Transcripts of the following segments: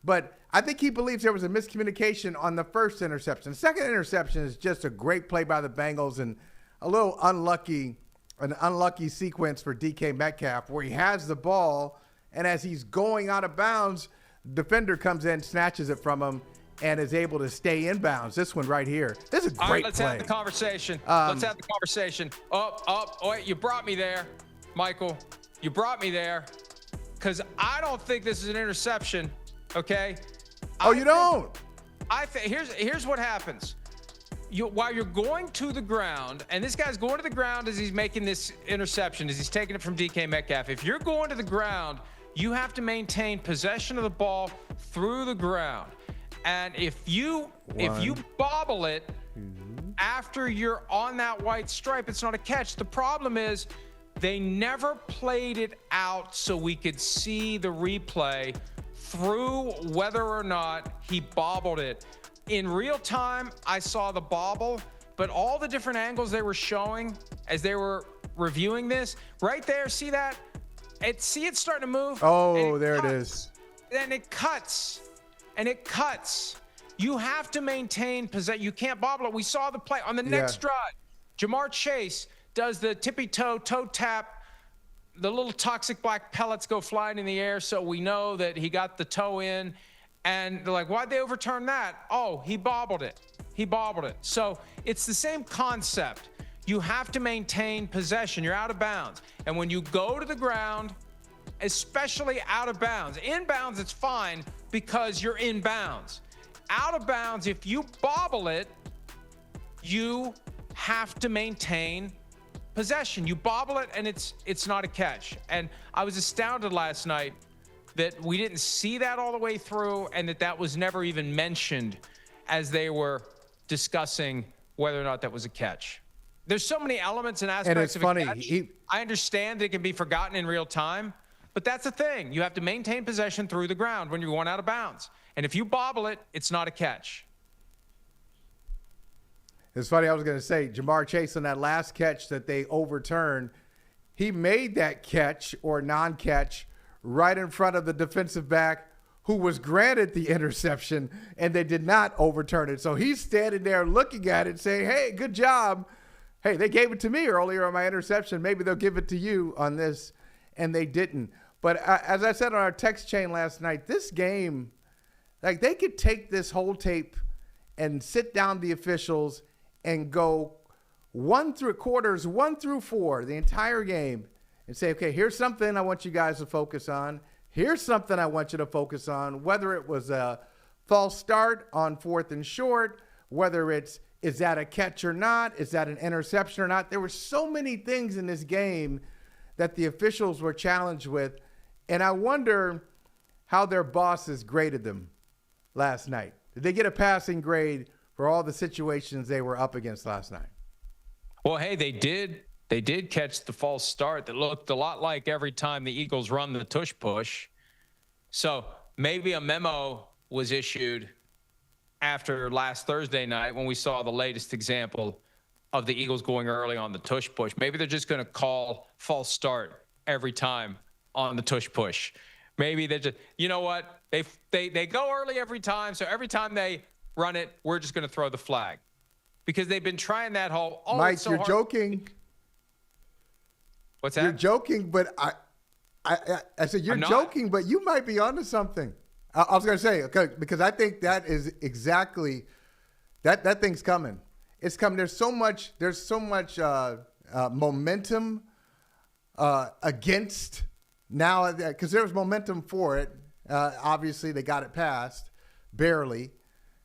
But I think he believes there was a miscommunication on the first interception. The second interception is just a great play by the Bengals and a little unlucky sequence for DK Metcalf where he has the ball, and as he's going out of bounds, defender comes in, snatches it from him, and is able to stay in bounds. This one right here. This is a great play. All right, let's have the conversation. Let's have the conversation. Oh, wait, you brought me there, Michael. You brought me there because I don't think this is an interception, okay? You don't? I think here's what happens. While you're going to the ground, and this guy's going to the ground as he's making this interception, as he's taking it from DK Metcalf. If you're going to the ground, you have to maintain possession of the ball through the ground. And if you bobble it after you're on that white stripe, it's not a catch. The problem is they never played it out so we could see the replay through whether or not he bobbled it. In real time, I saw the bobble, but all the different angles they were showing as they were reviewing this, right there, see that? It's starting to move. Oh, there it is. And it cuts. You have to maintain possession. You can't bobble it. We saw the play on the next drive. Jamar Chase does the tippy toe tap. The little toxic black pellets go flying in the air, so we know that he got the toe in. And they're like, why'd they overturn that? Oh, he bobbled it. So it's the same concept. You have to maintain possession. You're out of bounds. And when you go to the ground, especially out of bounds, in bounds, it's fine because you're in bounds. Out of bounds, if you bobble it, you have to maintain possession. You bobble it, and it's not a catch. And I was astounded last night that we didn't see that all the way through, and that was never even mentioned as they were discussing whether or not that was a catch. There's so many elements and aspects of a catch. I understand that it can be forgotten in real time, but that's the thing. You have to maintain possession through the ground when you're going out of bounds. And if you bobble it, it's not a catch. It's funny, I was going to say, Jamar Chase on that last catch that they overturned, he made that catch or non-catch right in front of the defensive back who was granted the interception, and they did not overturn it. So he's standing there looking at it saying, hey, good job. Hey, they gave it to me earlier on my interception. Maybe they'll give it to you on this, and they didn't. But as I said on our text chain last night, this game, like they could take this whole tape and sit down the officials and go 1 through 4, the entire game, and say, okay, here's something I want you guys to focus on. Here's something I want you to focus on, whether it was a false start on 4th and short, whether is that a catch or not? Is that an interception or not? There were so many things in this game that the officials were challenged with, and I wonder how their bosses graded them last night. Did they get a passing grade for all the situations they were up against last night? Well, hey, they did. They did catch the false start that looked a lot like every time the Eagles run the tush-push. So maybe a memo was issued after last Thursday night when we saw the latest example of the Eagles going early on the tush-push. Maybe they're just going to call false start every time on the tush-push. Maybe they just, you know what? They go early every time, so every time they run it, we're just going to throw the flag. Because they've been trying that whole, Mike, you're joking. What's that? You're joking, but I said you're joking, but you might be onto something. I was going to say, okay, because I think that is exactly that thing's coming. It's coming. There's so much momentum against now because there was momentum for it. Obviously, they got it passed barely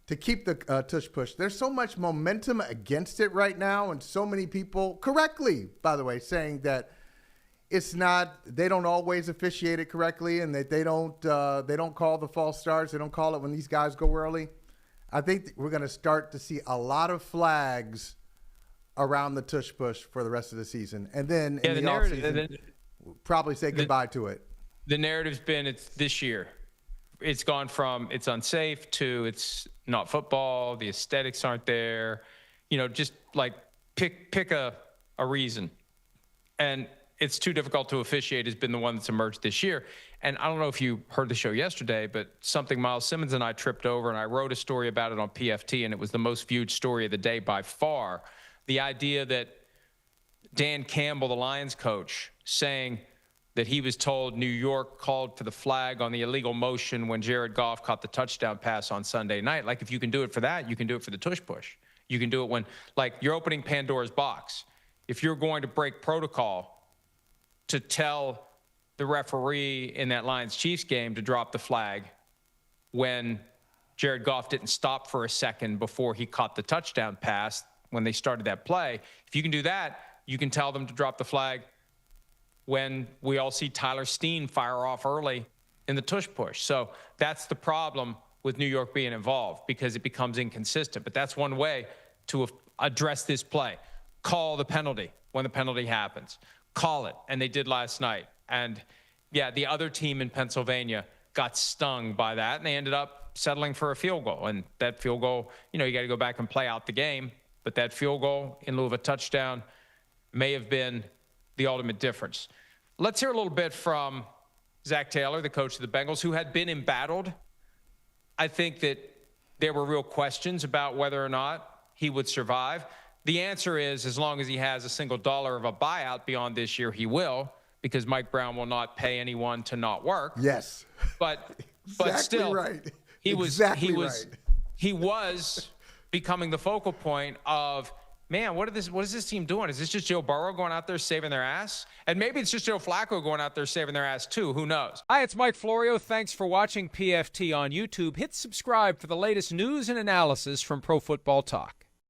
to keep the tush-push. There's so much momentum against it right now, and so many people, correctly, by the way, saying that it's not. They don't always officiate it correctly, and that they don't call the false starts. They don't call it when these guys go early. I think we're going to start to see a lot of flags around the tush-push for the rest of the season, and then in the offseason, we'll probably say goodbye to it. The narrative's been it's this year. It's gone from it's unsafe to it's not football. The aesthetics aren't there. You know, just like pick a reason. And it's too difficult to officiate has been the one that's emerged this year. And I don't know if you heard the show yesterday, but something Miles Simmons and I tripped over, and I wrote a story about it on PFT, and it was the most viewed story of the day by far. The idea that Dan Campbell, the Lions coach, saying that he was told New York called for the flag on the illegal motion when Jared Goff caught the touchdown pass on Sunday night. Like, if you can do it for that, you can do it for the tush-push. You can do it when, like, you're opening Pandora's box. If you're going to break protocol to tell the referee in that Lions-Chiefs game to drop the flag when Jared Goff didn't stop for a second before he caught the touchdown pass when they started that play, if you can do that, you can tell them to drop the flag when we all see Tyler Steen fire off early in the tush-push. So that's the problem with New York being involved, because it becomes inconsistent. But that's one way to address this play. Call the penalty when the penalty happens. Call it, and they did last night. And, yeah, the other team in Pennsylvania got stung by that, and they ended up settling for a field goal. And that field goal, you know, you got to go back and play out the game. But that field goal in lieu of a touchdown may have been the ultimate difference. Let's hear a little bit from Zach Taylor, the coach of the Bengals, who had been embattled. I think that there were real questions about whether or not he would survive. The answer is, as long as he has a single dollar of a buyout beyond this year, he will, because Mike Brown will not pay anyone to not work. Yes. But exactly still, right. he was becoming the focal point of, man, what is this team doing? Is this just Joe Burrow going out there saving their ass? And maybe it's just Joe Flacco going out there saving their ass too. Who knows? Hi, it's Mike Florio. Thanks for watching PFT on YouTube. Hit subscribe for the latest news and analysis from Pro Football Talk.